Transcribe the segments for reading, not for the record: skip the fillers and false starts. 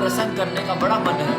प्रसन्न करने का बड़ा मन है।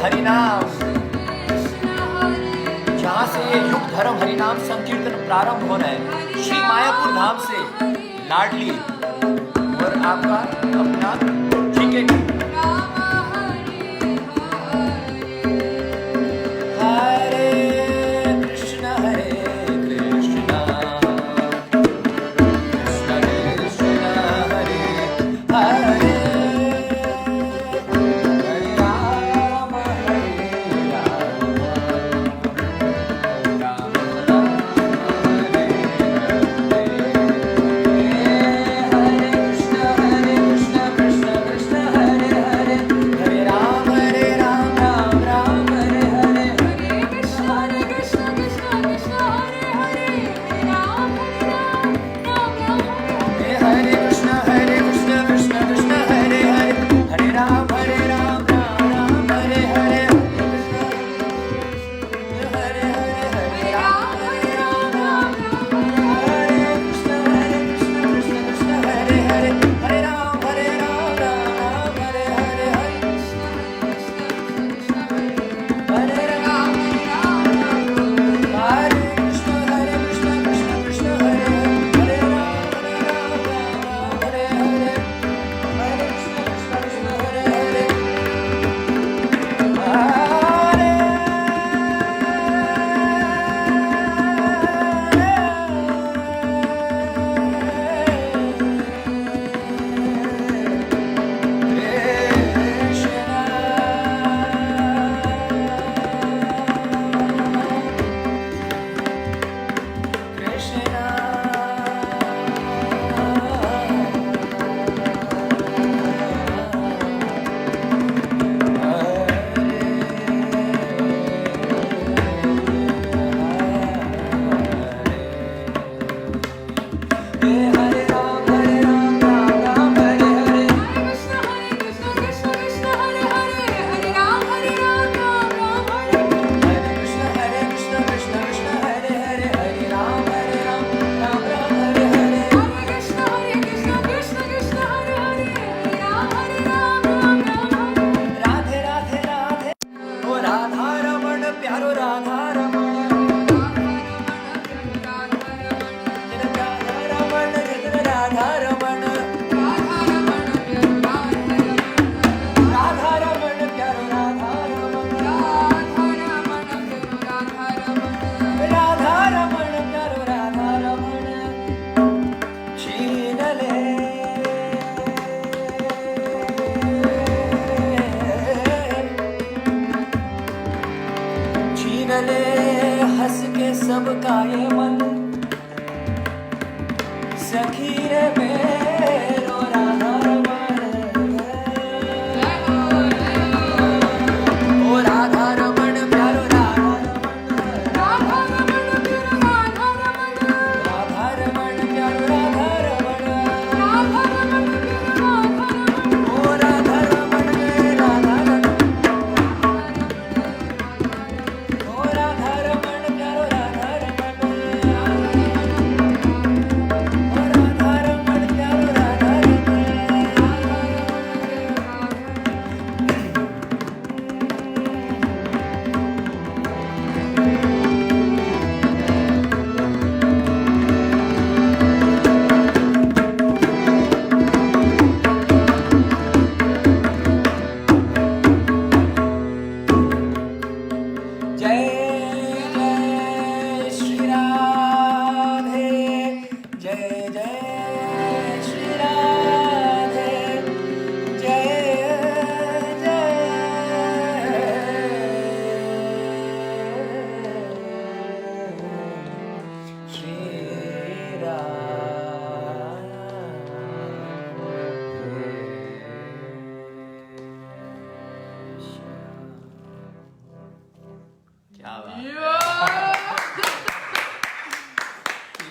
हरिनाम, जहाँ से ये युग धर्म हरिनाम संकीर्तन प्रारंभ हो रहा है, श्री मायापुर धाम से लाडली और आपका अपना ठीक है। छीन ले हंस के सबका ये मन, सखी रे मेरो राधा रमण, ओ राधा रमण प्यारो राधा रमण, राधा रमण प्यारो राधा रमण, ओ राधा रमण में राधा रमण, ओ राधा रमण प्यारो राधा रमण, ओ राधा रमण प्यारो राधा रमण। जय जय श्री राधे, जय जय श्री राधे, जय जय श्री राधे। क्या बात,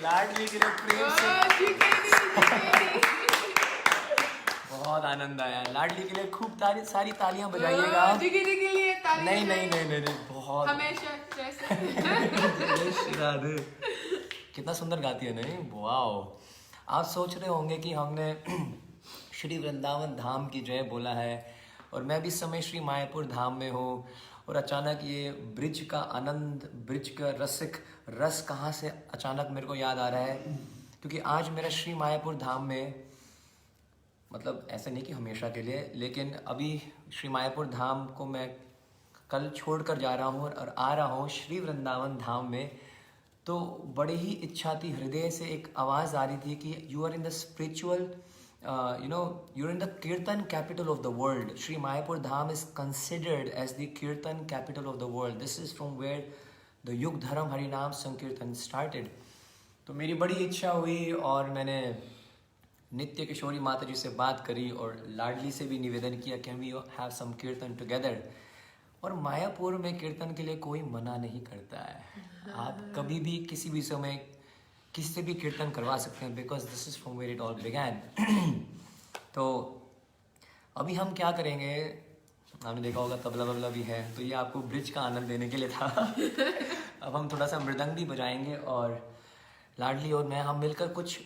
लाडली के लिए प्रेम से बहुत आनंद आया। लाडली के लिए खूब सारी तालियां बजाइएगा। नहीं नहीं नहीं नहीं नहीं, बहुत हमेशा जैसे जय श्री राधे। कितना सुंदर गाती है, नहीं? वाओ। आप सोच रहे होंगे कि हमने श्री वृंदावन धाम की जय बोला है और मैं भी इस समय श्री मायापुर धाम में हूँ और अचानक ये ब्रिज का आनंद, ब्रिज का रस कहाँ से अचानक मेरे को याद आ रहा है, क्योंकि आज मेरा श्री मायापुर धाम में, मतलब ऐसा नहीं कि हमेशा के लिए, लेकिन अभी श्री मायापुर धाम को मैं कल छोड़कर जा रहा हूँ और आ रहा हूँ श्री वृंदावन धाम में। तो बड़ी ही इच्छा थी, हृदय से एक आवाज़ आ रही थी कि you are in the spiritual, you're in the Kirtan capital of the world. Sri Mayapur Dham is considered as the Kirtan capital of the world. This is from where the Yug Dharam Harinam Sankirtan started. तो मेरी बड़ी इच्छा हुई और मैंने नित्य किशोरी माता जी से बात करी और लाडली से भी निवेदन किया, कैन वी हैव सम कीर्तन टुगेदर। और मायापुर में कीर्तन के लिए कोई मना नहीं करता है, आप कभी भी किसी भी समय किसी से भी कीर्तन करवा सकते हैं, because this is from where it all began. तो अभी हम क्या करेंगे, आपने देखा होगा तबला वबला भी है, तो ये आपको ब्रिज का आनंद देने के लिए था। अब हम थोड़ा सा मृदंग भी बजाएंगे और लाडली और मैं हम मिलकर कुछ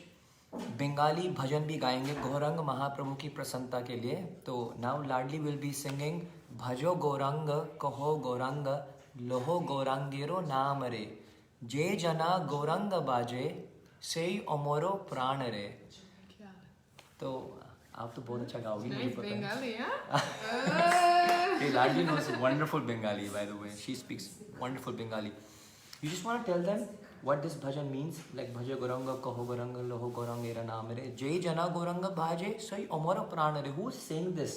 बंगाली भजन भी गाएंगे गौरंग महाप्रभु की प्रसन्नता के लिए। तो now Ladli will be singing भजो गौरंग कहो गौरंग लोहो गौरांगेरो नाम रे, जे जना गौरंग बाजे से अमरो प्राण रे। तो आप तो बहुत अच्छा गाओगी, मुझे पता है। लाडली knows wonderful Bengali, by the way. She speaks wonderful Bengali. You just want to tell them what this bhajan means, like bhaja goranga kaho goranga loho goranga era namere jai jana goranga bhaje sai amara pranare. Who is saying this?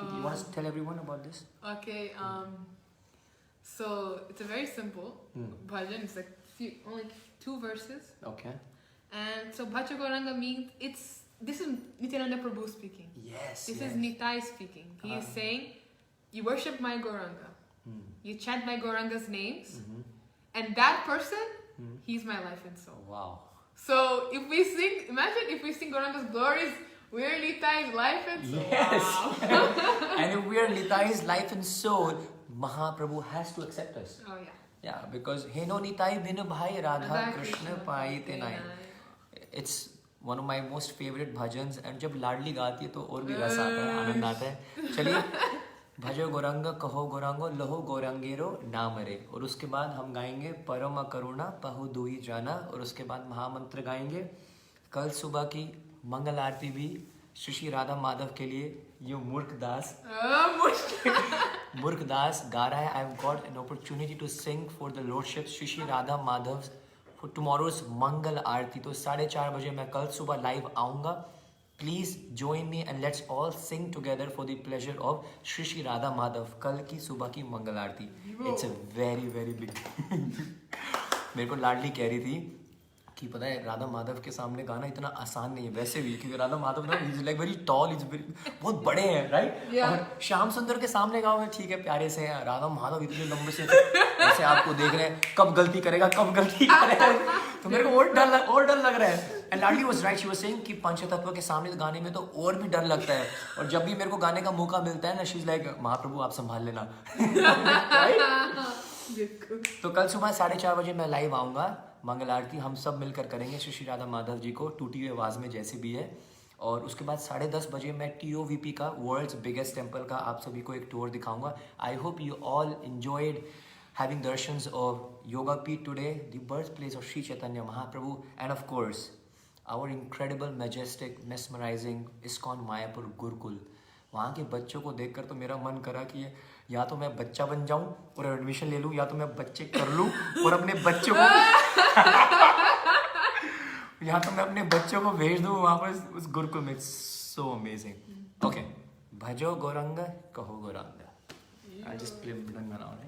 You want to tell everyone about this? Okay, so it's a very simple bhajan. It's like only 2 verses. Okay. And so Bhaja Goranga means this is Nityananda Prabhu speaking. Yes. This is Nitai speaking. He is saying, you worship my Goranga. You chant my Goranga's names. And that person, he's my life and soul. Wow. So if we sing, imagine if we sing Goranga's glories, we're Nitai's life and soul. Yes. Wow. And if we are Nitai's life and soul, Mahaprabhu has to accept us. Oh yeah. Yeah, because Heno Nitai bin bhai Radha Krishna pai te nai. It's one of my most favorite bhajans, and जब लाडली गाती है तो और भी रस आता है, आनंद आता है। चलिए, भजो गौरंग कहो गौरंगो लोहो गौरंगेरो नाम रे, और उसके बाद हम गाएंगे परम करुणा पहु दुई जाना, और उसके बाद महामंत्र गाएंगे। कल सुबह की मंगल आरती भी श्री राधा माधव के लिए ये मूर्खदास गा रहा है। I have got an opportunity to sing for the lordship Shri Radha Madhav for tomorrow's मंगल आरती। तो 4:30 बजे मैं कल सुबह लाइव आऊँगा please join me and let's all sing together for the pleasure of Shri Shri Radha Madhav कल की सुबह की मंगल आरती. It's a very very big मेरे को लाडली कह रही थी कि पता है राधा माधव के सामने गाना इतना आसान नहीं है वैसे भी, क्योंकि राधा माधव ना is like very tall, is बहुत बड़े हैं राइट. Yeah. और श्याम सुंदर के सामने गाओ है ठीक है प्यारे से हैं, राधा माधव इतने लंबे से ऐसे आपको देख रहे हैं कब गलती करेगा कब गलती करेगा. तो मेरे को और डर लग रहा है. And Ladli was right, she was saying कि पंचतत्व के सामने तो गाने में तो और भी डर लगता है. और जब भी मेरे को गाने का मौका मिलता है ना शी इज लाइक महाप्रभु आप संभाल लेना. तो कल सुबह 4:30 बजे मैं लाइव आऊँगा. मंगल आरती हम सब मिलकर करेंगे श्री श्री राधा माधव जी को टूटी हुई आवाज़ में जैसे भी है. और उसके बाद 10:30 बजे मैं TOVP का वर्ल्ड्स बिगेस्ट टेम्पल का आप सभी को एक टूर दिखाऊंगा. I hope you all enjoyed having darshans of Yoga Peeth today, the birth place of Shri Chaitanya Mahaprabhu, and of course our incredible majestic mesmerizing ISKCON Mayapur gurukul. वहाँ के बच्चों को देखकर तो मेरा मन करा कि या तो मैं बच्चा बन जाऊं और एडमिशन ले लूं, या तो मैं बच्चे कर लूं और अपने बच्चों को या तो मैं अपने बच्चों को भेज दूं वहाँ पर उस गुरुकुल में. So amazing. ओके, भजो गौरंग कहो गौरंग. आई जस्ट प्ले मृदंग अराउंड.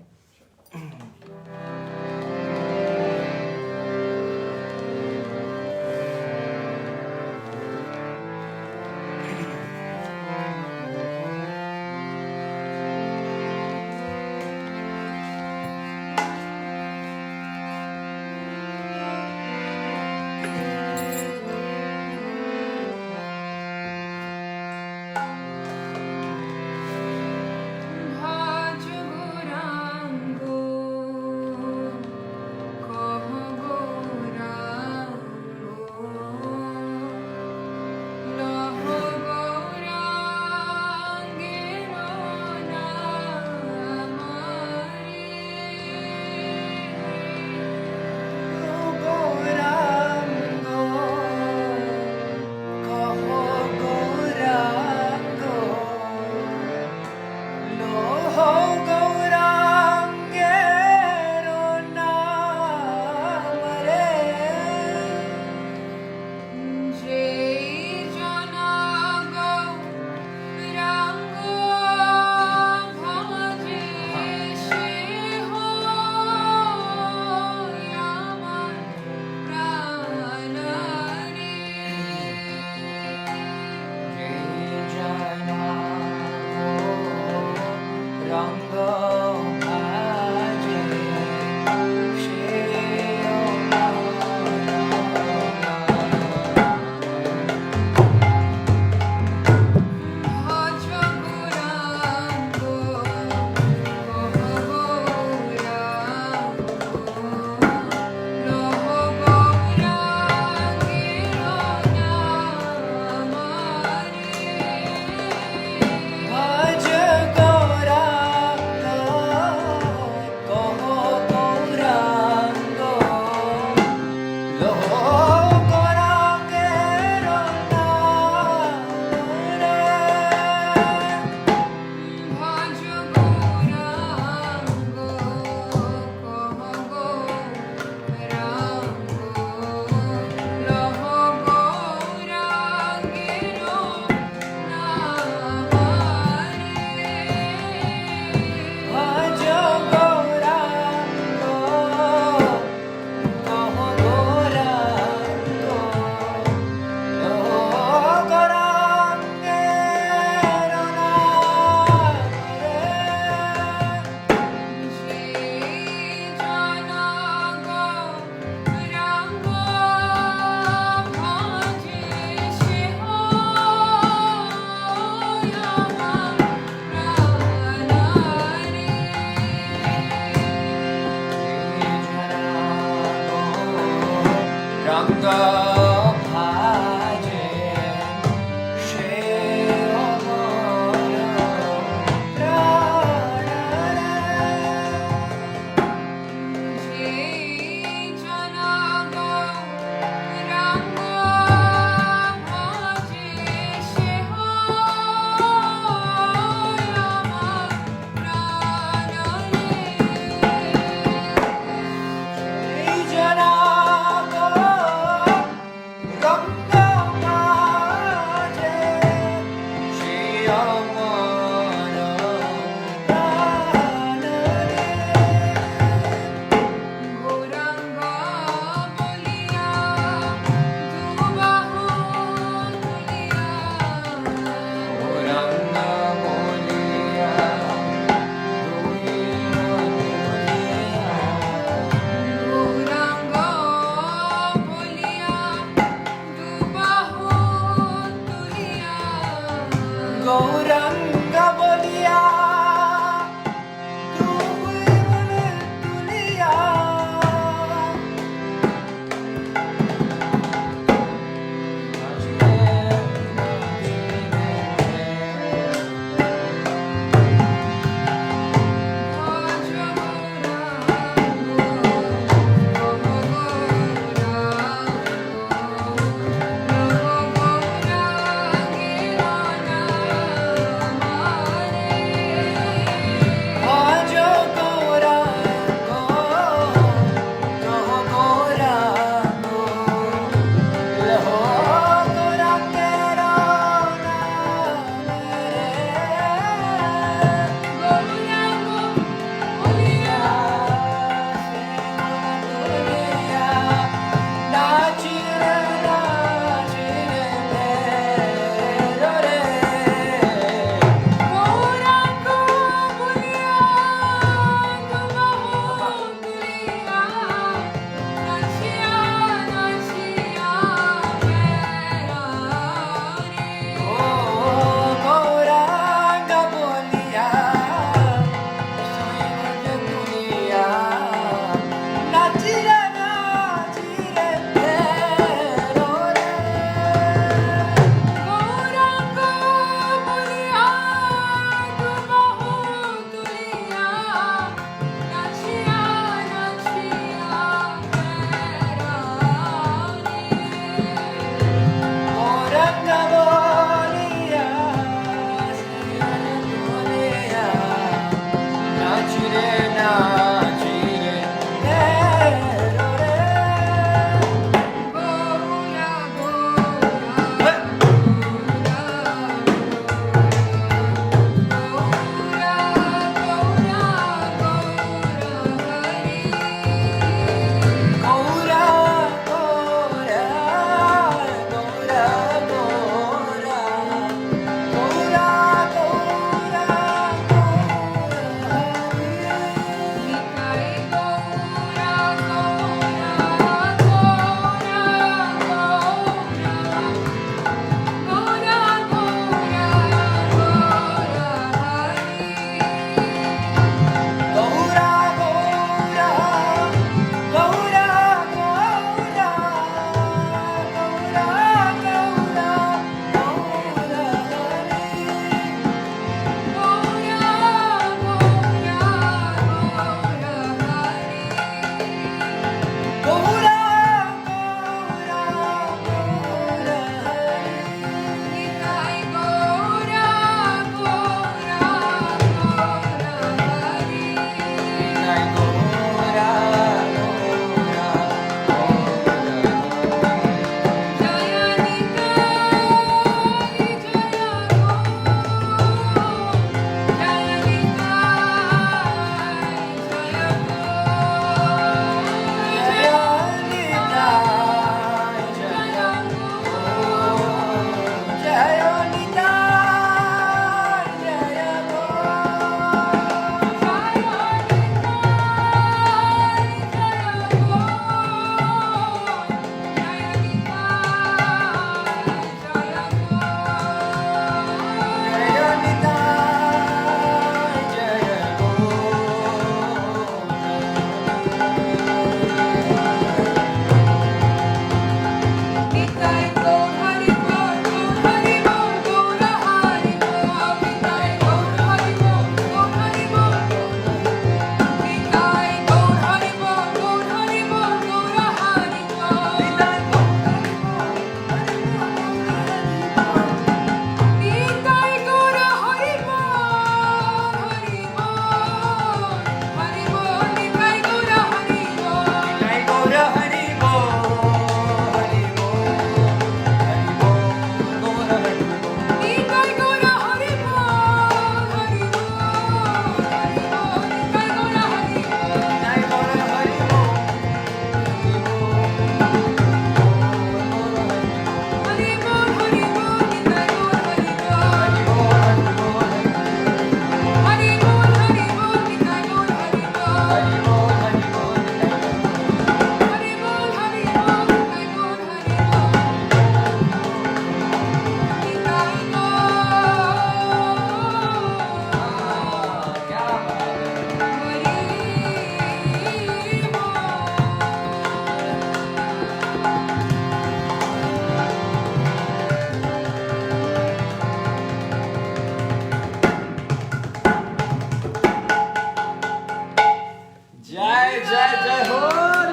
जय जय जय हो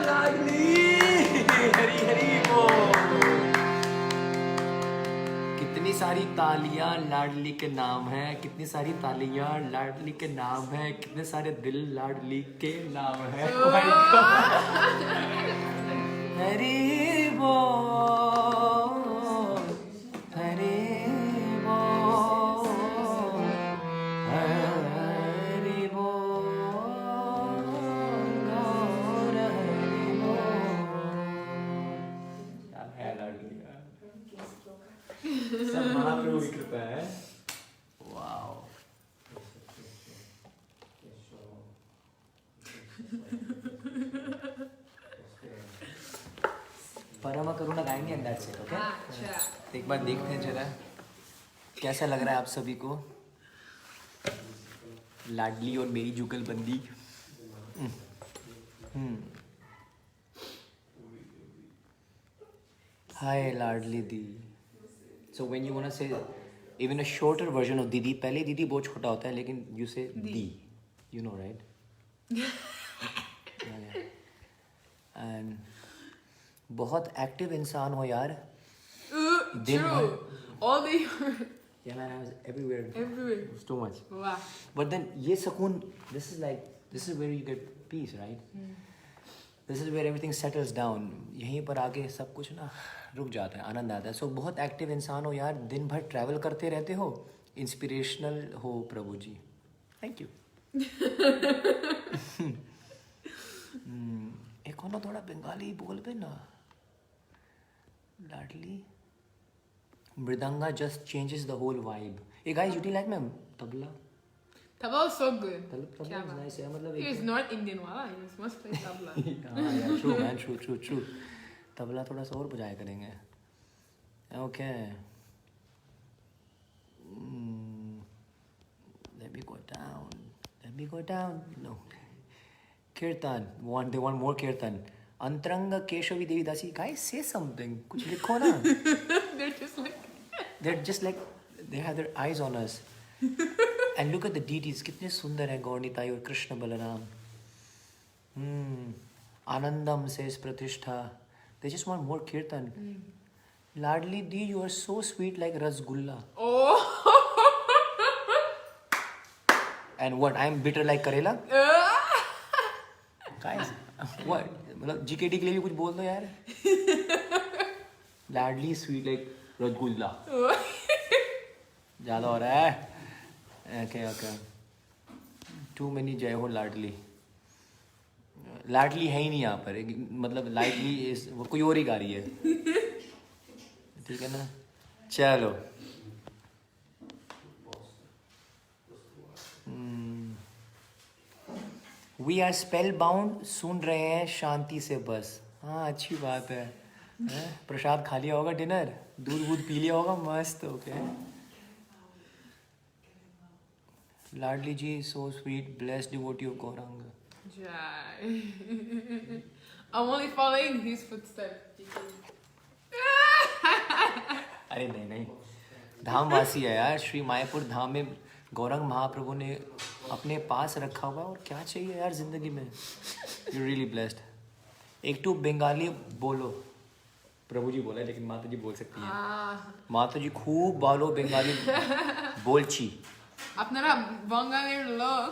लाडली, हरी हरी बोल। कितनी सारी तालियां लाडली के नाम है, कितनी सारी तालियां लाडली के नाम है, कितने सारे दिल लाडली के नाम है। Oh my God। हरी बोल, हरी बोल, हरी बोल, और हरी बोल। क्या है लाडली का? सब महाप्रभु की कृपा है। वाओ। परमा करुणा गाएंगे एंड दैट्स इट, ओके? अच्छा। एक बार देखते हैं जरा कैसा लग रहा है आप सभी को, लाडली और मेरी जुगलबंदी। हाय लाडली दी। So when you want to say even a shorter version of didi, पहले दीदी बहुत छोटा होता है लेकिन यू से दी, यू नो राइट? एंड बहुत एक्टिव इंसान हो यार। दिन True. All the Yeah man, I was everywhere. everywhere. It was too much. Wow. But then ये सुकून, this is where you get peace, right? This is where everything settles down. यहीं पर आके सब कुछ ना रुक जाता है, आनंद आता है। So बहुत एक्टिव इंसान हो यार, दिन भर ट्रैवल करते रहते हो, इंस्पिरेशनल हो प्रभु जी। Thank you. एक हो ना थोड़ा बंगाली बोल पे ना लाडली। Mridanga just changes the whole vibe. Hey guys, you didn't like my tabla? Tabla was so good. Tabla क्या is बात। nice यार, मतलब He is North Indian वाला, he was must play tabla. हाँ यार, true man, true. तबला थोड़ा सा और बजाया करेंगे। Okay. Let me go down. No. Kirtan. They want more kirtan. Antaranga Keshavi Devi Dasi. Guys, say something. कुछ लिखो ना। They're just like they have their eyes on us. And look at the deities. कितने सुंदर हैं गौरनीताई और Krishna Balram. Anandam says Pratishtha. They just want more kirtan. Ladli Di, you are so sweet like Rasgulla. oh. And what? I am bitter like Karela? Guys, what? मतलब GKT के लिए भी कुछ बोल दो यार। Ladli sweet like Rasgulla. ज़्यादा हो रहा है। Okay. Too many जय हो लाडली। लाडली है ही नहीं यहाँ पर, मतलब लाडली इस वो कोई और ही गा रही है। ठीक है ना? चलो। We are spellbound, सुन रहे हैं शांति से बस। हाँ अच्छी बात है। प्रसाद खा लिया होगा, डिनर दूध पी लिया होगा, मस्त। Okay Ladli ji so sweet, blessed devotee of Gauranga. Jai. I'm only following his footsteps. अरे नहीं धामवासी है यार, श्री मायापुर धाम में गौरंग महाप्रभु ने अपने पास रखा हुआ, और क्या चाहिए यार जिंदगी में। You really blessed. एक टू बंगाली बोलो। प्रभु जी बोला है लेकिन माता जी बोल सकती हैं। माता जी खूब बोलो बंगाली बोलची। আপনারা বঙ্গালের লোক,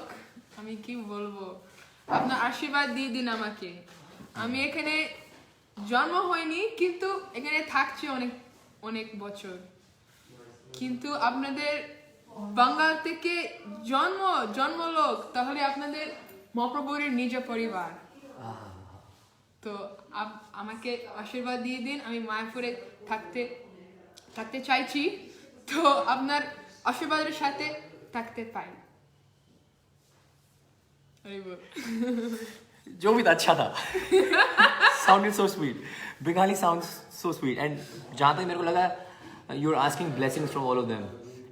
আমি কি বলবো, আপনার আশীর্বাদ দিয়ে দিন আমাকে। আমি এখানে জন্ম হয়নি কিন্তু এখানে থাকছি অনেক বছর, কিন্তু আপনাদের বাঙ্গাল থেকে জন্ম লোক, তাহলে আপনাদের মহাপ্রভুর নিজ পরিবার। তো আমাকে আশীর্বাদ দিয়ে দিন, আমি মায়াপুরে থাকতে চাইছি, তো আপনার আশীর্বাদের সাথে থাকতে পাই। जो भी था अच्छा था। Sounded so sweet. Bengali sounds so sweet. And जहाँ तक मेरे को लगा, you're asking blessings from all of them.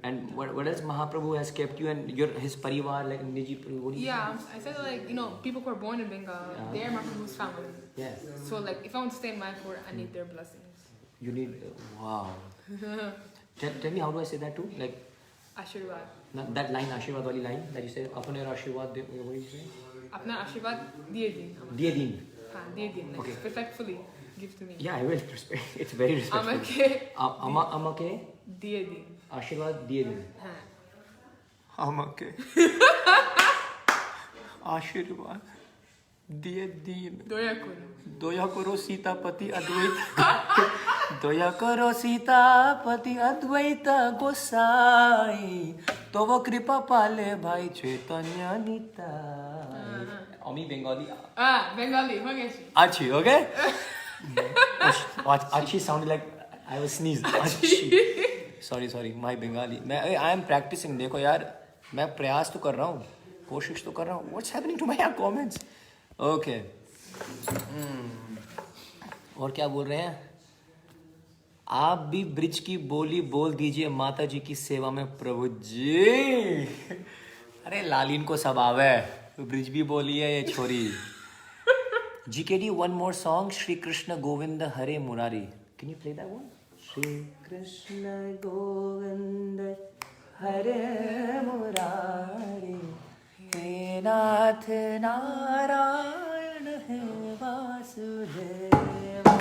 And what else Mahaprabhu has kept you and his parivar, like Niji? Yeah, I said like, people who are born in Bengal, they're Mahaprabhu's family. Yeah. So like, if I want to stay in Mayapur, I need their blessings. You need wow. Tell me, how do I say that too? Like Ashirwad. that line, Ashirwad wali line that you say, apne Ashirwad, what do you say? अपना आशीर्वाद दिए दिन दिए दिन हाँ दिए दिन Okay. respectfully give to me Yeah, I will respect. It's very respectful. আমাকে আমাকে दिए दिन आशीर्वाद दिए दिन हाँ আমাকে आशीर्वाद दिए दिन दया करो दया करो सीतापति अद्वैत दया करो सीतापति अद्वैत गोसाई तो वो कृपा पाले भाई चैतन्य निताई अमी बेंगाली बेंगाली हो गया जी अच्छी ओके अच्छी sound like I was sneeze अच्छी सॉरी माय बेंगाली मैं आई एम प्रैक्टिसिंग देखो यार मैं प्रयास तो कर रहा हूँ कोशिश तो कर रहा हूँ what's happening to my comments okay और क्या बोल रहे हैं आप भी ब्रिज की बोली बोल दीजिए माता जी की सेवा में प्रभु जी अरे लालिन को सब आवे ब्रिज भी बोली है ये छोरी GKD one more song Shri Krishna Govinda Hare Murari can you play that one Shri Krishna Govinda Hare Murari He Nath Narayan He Vasudeva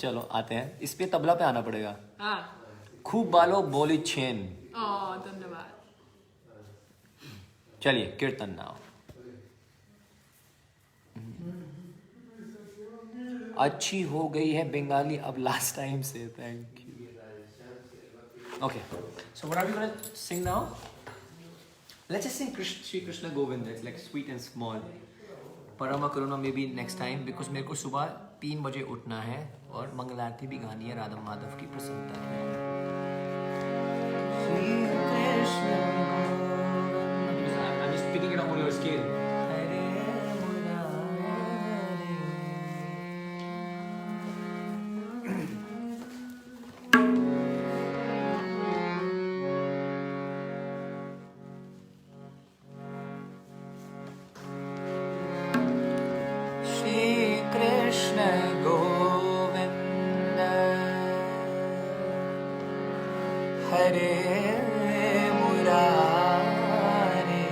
चलो आते हैं इस पे तबला पे आना पड़ेगा हाँ खूब बालो बोली छेन धन्यवाद चलिए कीर्तन नाउ अच्छी हो गई है बंगाली अब लास्ट टाइम से thank you okay so what are we gonna sing now let's just sing Shri Krishna Govind it's like sweet and small परमा करुणा maybe next time because मेरे को सुबह 3 बजे उठना है और मंगल आरती भी गानी है राधा माधव की प्रसन्नता के लिए Shri Krishna I'm just picking it up on your scale. Shri Krishna Govinda Hare Murari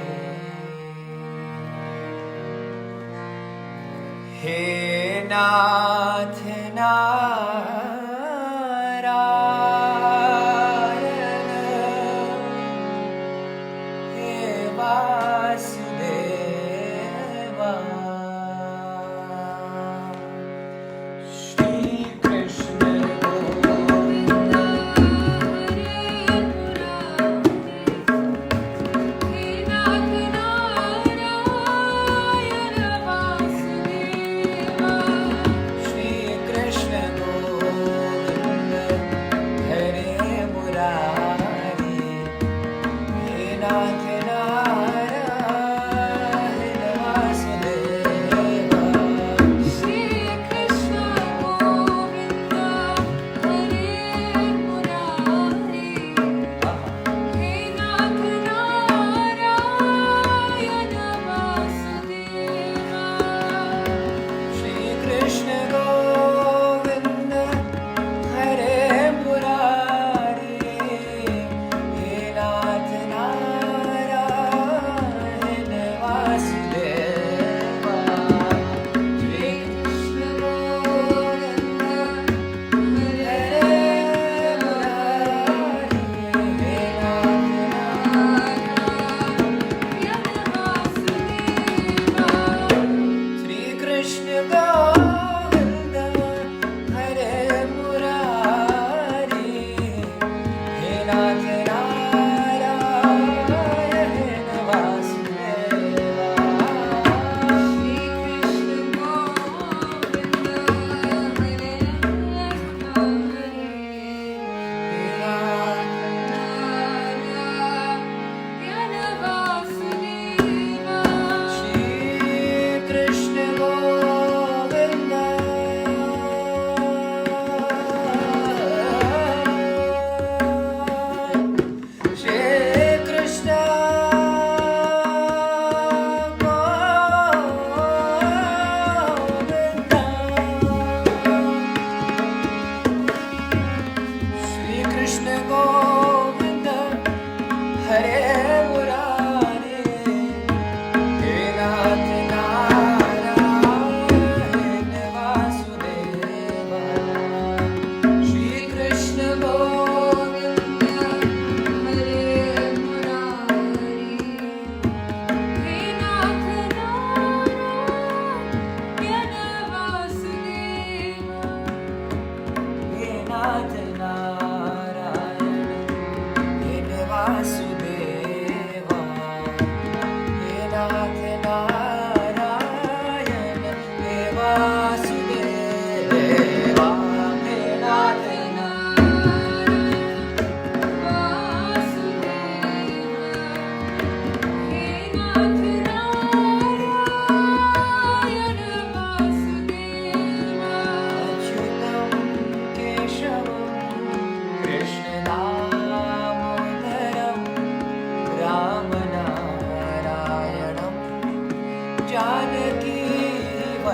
He Nath Narayana He Vasudeva Shri Krishna Govinda Shri Krishna Govinda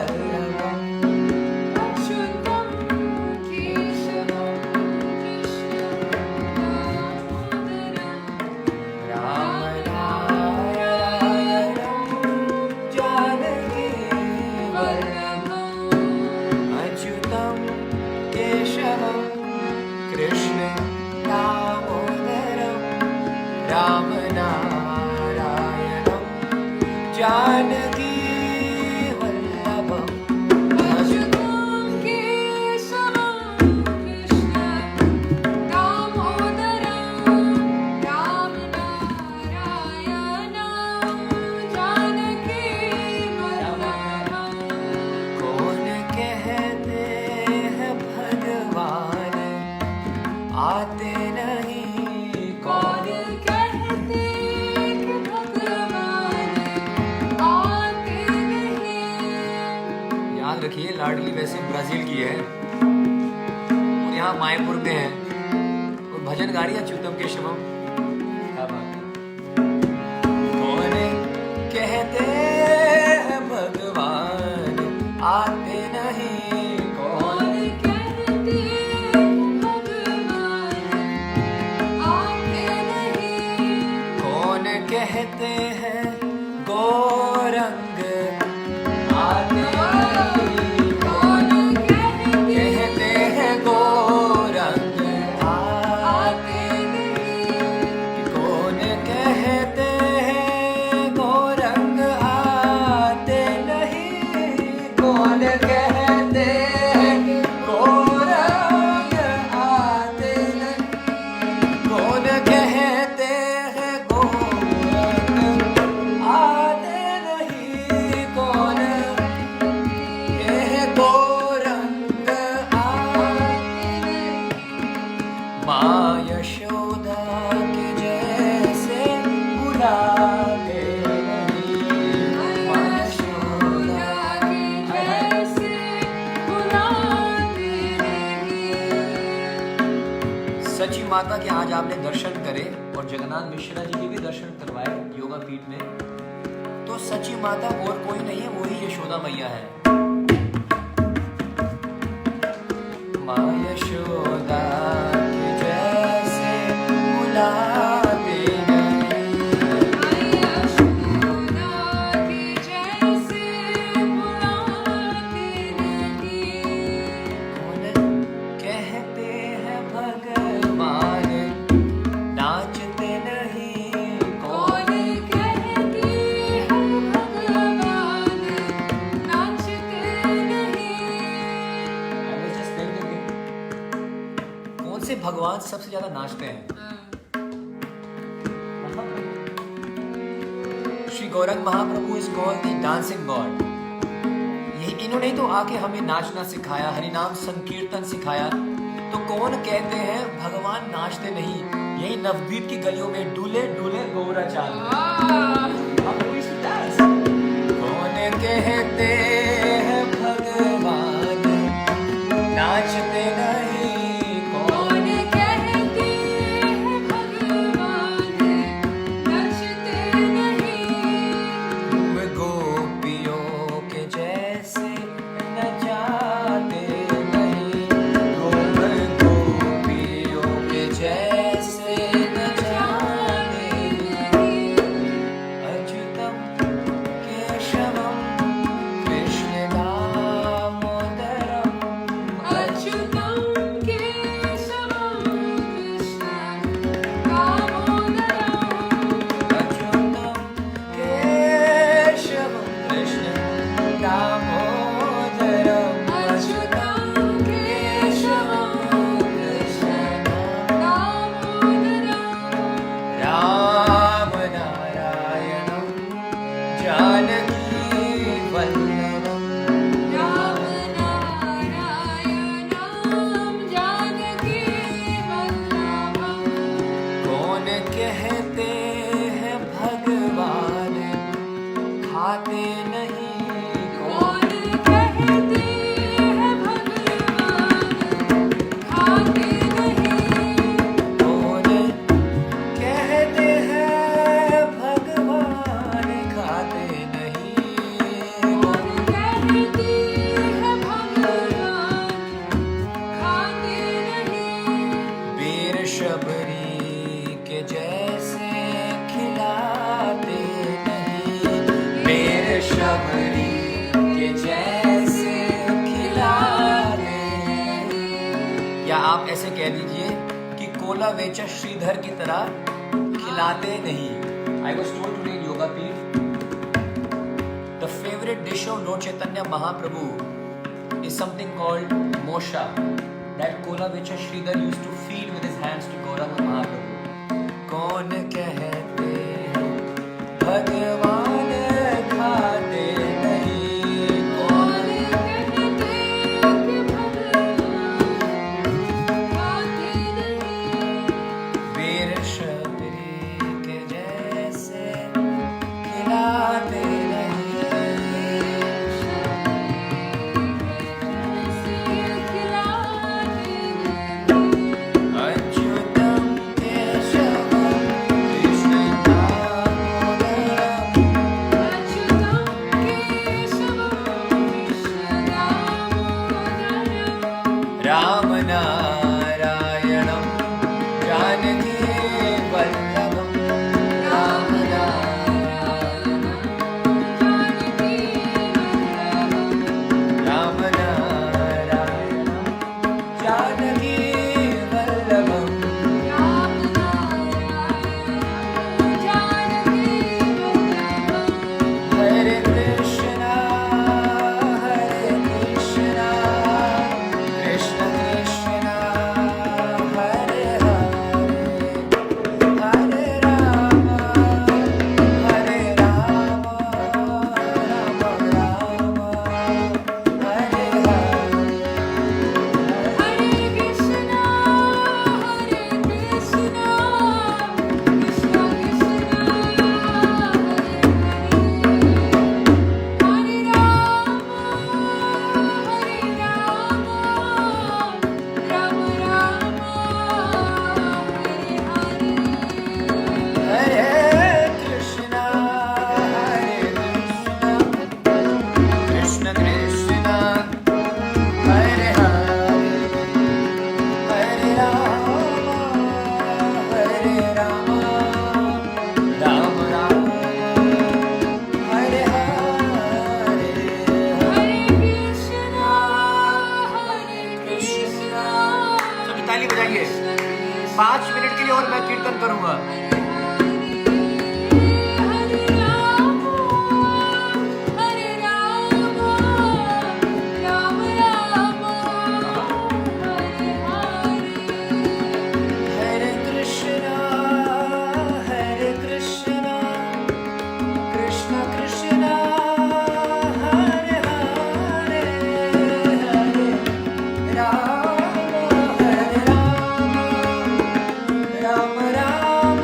वल्लभम् अच्युतं केशवं कृष्णं रामनारायणं जानकी वल्लभम् अच्युतं केशवं कृष्ण दामोदरं रामनारायणं जानकी वल्लभम् अच्युतं केशवं कृष्णं दामोदरं रामनारायणं जानकी वल्लभम् कौन कहते हैं भगवान आते नहीं कौन कहते कि भगवान आते नहीं। याद रखिए लाडली वैसे ब्राजील की है और यहाँ मायपुर में है और भजन गा रही है अच्युतम केशवम। क्या बात है। कौन कहते हैं भगवान आते नहीं कौन कहते भगवान आते नहीं। कौन कहते हैं गौरंग आते नहीं कौन कहते हैं गौरंग आते नहीं। कौन कहते हैं गौरंग आते नहीं कौन कहते हैं गौरंग आते नहीं कौन कहते हैं गौरंग आते नहीं कौन कह गौरंग आते माँ यशोदा के जैसे बुलाते नहीं माँ यशोदा सची माता के आज आपने दर्शन करे और जगन्नाथ मिश्रा जी के भी दर्शन करवाए योगा पीठ में तो सची माता और कोई नहीं है वही यशोदा मैया है माँ यशोदा के जैसे बुलाते कौन कहते हैं भगवान नाचते नहीं कौन कौन से भगवान सबसे ज्यादा नाचते हैं Shri Gauranga Mahaprabhu is called the dancing god यही इन्होंने ही तो आके हमें नाचना सिखाया हरिनाम संकीर्तन सिखाया तो कौन कहते हैं भगवान नाचते नहीं यही नवद्वीप की गलियों में डूले डूले गौरा चाल कौन कहते हैं भगवान नाचते नहीं कौन तुम गोपियों के जैसे नचाते नहीं तुम गोपियों के जैसे नचाते नहीं अच्युतम केशवम कृष्ण आप ऐसे कह दीजिए कि कोला वेचा श्रीधर की तरह खिलाते नहीं. I was told today in Yoga Peeth, the favorite dish of Lord Chaitanya Mahaprabhu is something called mosha that Kola Vecha Sridhar used to feed with his hands to Gauranga Mahaprabhu. कौन कहते हैं भगवान खाते नहीं, कौन कहते हैं कि भगवान खाते नहीं, वीर शबरी के जैसे खिलाते नहीं. अच्युतम केशवम कृष्ण दामोदरम राम नारायणम जानकी वल्लभम. राम नारायणम राम नारायणम जानकी वल्लभम. हरे कृष्णा कृष्ण कृष्ण हरे हरे, हरे राम हरे राम, राम राम हरे हरे. हरे कृष्णा कृष्ण कृष्ण हरे हरे, हरे राम राम राम हरे हरे. सभी ताली बजाइए. 5 मिनट के लिए और मैं कीर्तन करूंगा. हरे कृष्णा कृष्ण कृष्ण हरे हरे, हरे राम राम राम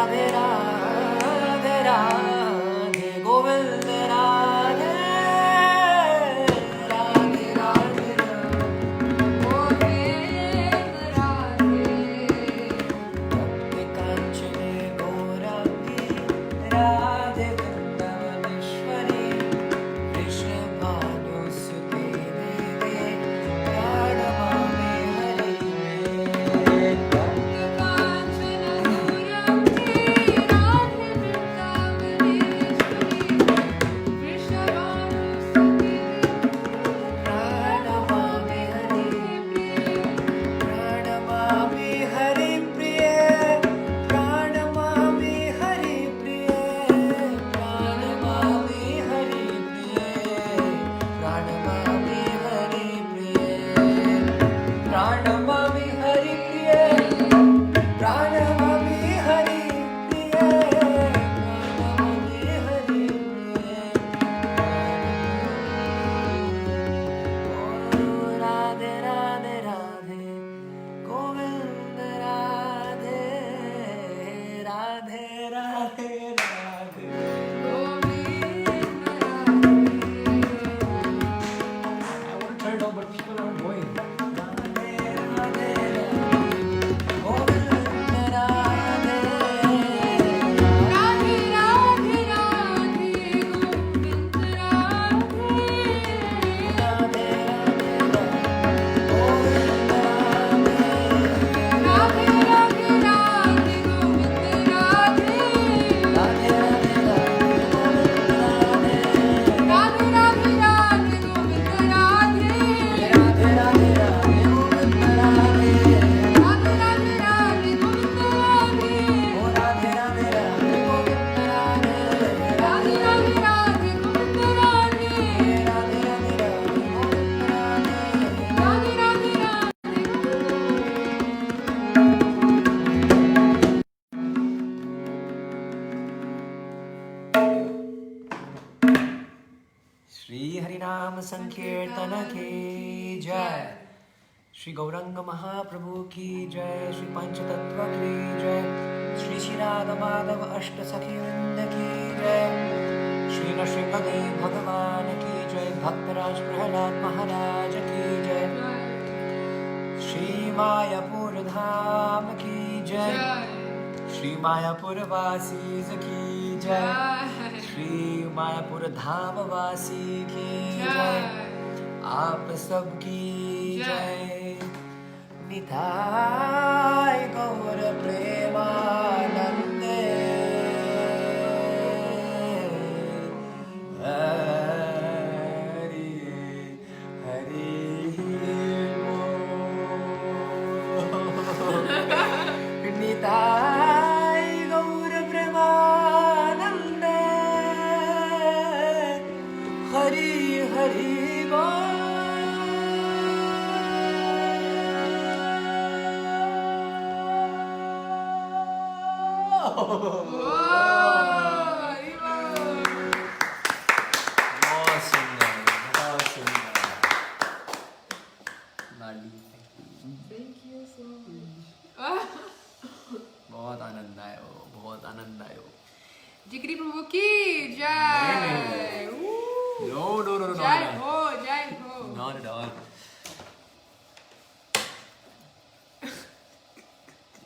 राधे राधे राधे गोविंद राधे राधे राधे भक्ति कांचने गौरांगी राधे वृंदावनेश्वरी वृषभानुसुते देवी प्रणमामि हरि प्रणमामि हरि प्रिय प्रणमामि हरि प्रिय प्रणमामि हरि प्रिय प्रणमामि हरि प्रिय प्रणमामि हरि प्रिय प्रणमामि हरि प्रिय प्रणमामि हरि प्रिय Radhe Radhe Radhe Govind Radhe Radhe Radhe Radhe I want to turn it on, but people aren't going. Radhe, Radhe, Radhe, Govinda Radhe. Radhe, Radhe, Radhe, Govinda Radhe. Radhe, Shri हरिनाम संकीर्तन की जय, श्री गौरंग महाप्रभु की जय, श्री पंचतत्व की जय, श्री श्री राधा माधव अष्ट सखी वृंद की जय, श्री नृसिंहदेव भगवान की जय, भक्तराज प्रहलाद महाराज की जय, श्री मायापुर धाम की जय, श्री मायापुर वासी की जय, श्री मायापुर धाम वासी की जय, आप सबकी जय। निताय गौर प्रेमानंदे हरि हरि बोल। निताय गौर प्रेमानंदे हरि हरि बहुत सुंदर, बहुत सुंदर। बहुत आनंद आयो, बहुत आनंद आयो। जिगरी प्रभु की जय। नो नो नो नो जय हो, जय हो। Not at all.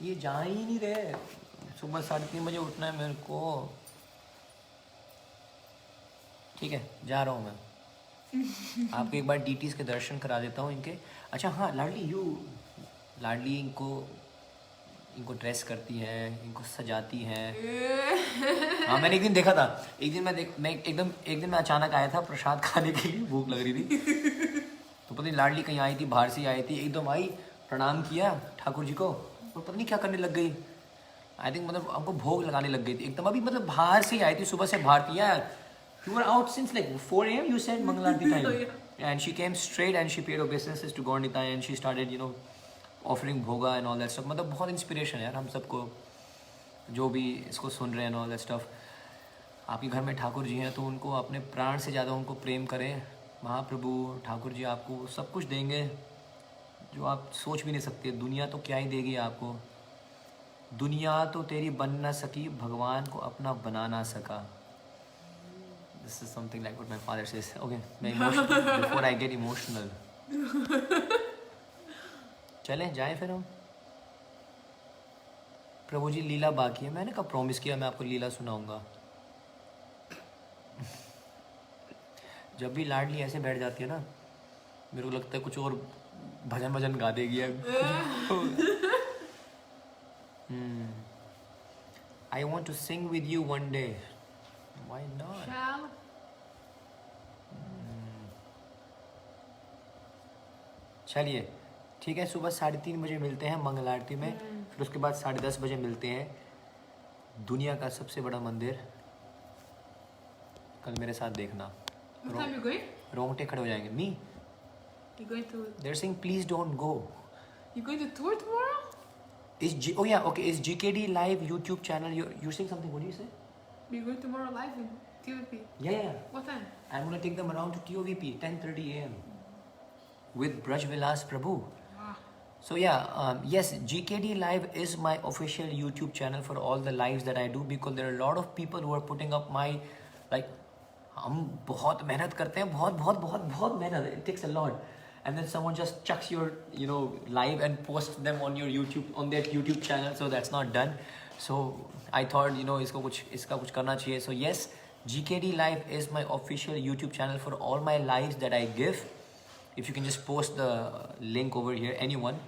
ये जा ही नहीं रहे। सुबह 3:30 बजे उठना है मेरे को। ठीक है, जा रहा हूँ मैं। आपको एक बार डीटीज के दर्शन करा देता हूँ इनके। अच्छा हाँ, लाडली इनको ड्रेस करती हैं, इनको सजाती हैं। हाँ, मैंने एक दिन देखा था। एक दिन मैं अचानक आया था प्रसाद खाने के लिए, भूख लग रही थी। तो पता नहीं लाडली कहीं आई थी, बाहर से आई थी, एकदम आई, प्रणाम किया ठाकुर जी को, और पता नहीं क्या करने लग गई। आई थिंक मतलब हमको भोग लगाने लग गई थी एकदम। अभी मतलब बाहर से ही आई थी, सुबह से बाहर थी यार। You were out since like 4 a.m. You said Mangalarti time. And she came straight and she paid obeisances to Gaur Nitai and she started, offering bhoga and all that stuff. मतलब बहुत इंस्पिरेशन है यार हम सबको, जो भी इसको सुन रहे हैं and all that stuff. आपके घर में ठाकुर जी हैं तो उनको अपने प्राण से ज़्यादा उनको प्रेम करें। महाप्रभु ठाकुर जी आपको सब कुछ देंगे जो आप सोच भी नहीं सकते। दुनिया तो क्या ही देगी आपको, दुनिया तो तेरी बन ना सकी, भगवान को अपना बना ना सका. This is something like what my father says. Okay, मैं emotional before I get emotional. चलें जाएं फिर हम. प्रभु जी लीला बाकी है. मैंने कब प्रॉमिस किया मैं आपको लीला सुनाऊंगा. जब भी लाडली ऐसे बैठ जाती है ना, मेरे को लगता है कुछ और भजन भजन गा देगी. I want to sing with you one day. Why not? Shall? चलिए ठीक है. सुबह 3:30 बजे मिलते हैं मंगल आरती में. फिर उसके बाद 10:30 बजे मिलते हैं दुनिया का सबसे बड़ा मंदिर. कल मेरे साथ देखना. What time you going? रोंगटे खड़े हो जाएंगे. मी You going to? they're saying please don't go. You going to tour tomorrow? Oh yeah, okay, is GKD live YouTube channel? You're saying something. What do you say? You going tomorrow live in TVP? Yeah. What time? I'm gonna take them around to TOVP 10:30 a.m. with Braj Vilas Prabhu. Wow. So yeah, yes, GKD Live is my official YouTube channel for all the lives that I do, because there are a lot of people who are putting up my, like, हम बहुत मेहनत करते हैं, बहुत मेहनत. It takes a lot. And then someone just chucks your, live and posts them on your YouTube, on their YouTube channel. So that's not done. So I thought, इसका कुछ करना चाहिए. So yes, GKD Live is my official YouTube channel for all my lives that I give. If you can just post the link over here, anyone,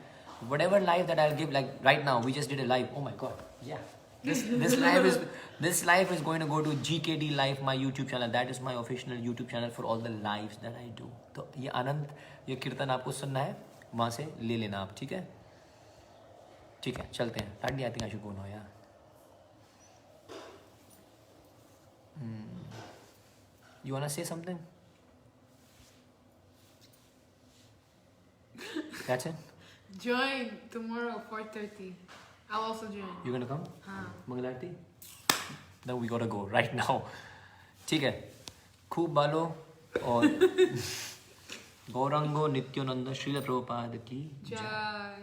whatever live that I'll give, like right now, we just did a live. Oh my God, yeah. This live is going to go to GKD Live, my YouTube channel. That is my official YouTube channel for all the lives that I do. तो ये आनंद, ये कीर्तन आपको सुनना है, वहाँ से ले लेना आप. ठीक है, ठीक है, चलते हैं. I think I should go now, yeah. You wanna say something? That's it. Join tomorrow 4:30. I'll also join. You gonna come? हाँ. मंगल आरती? Then we gotta go right now. ठीक है. खूब बालो और गौरांगो नित्यानंद श्रील प्रभुपाद की जय. Jai.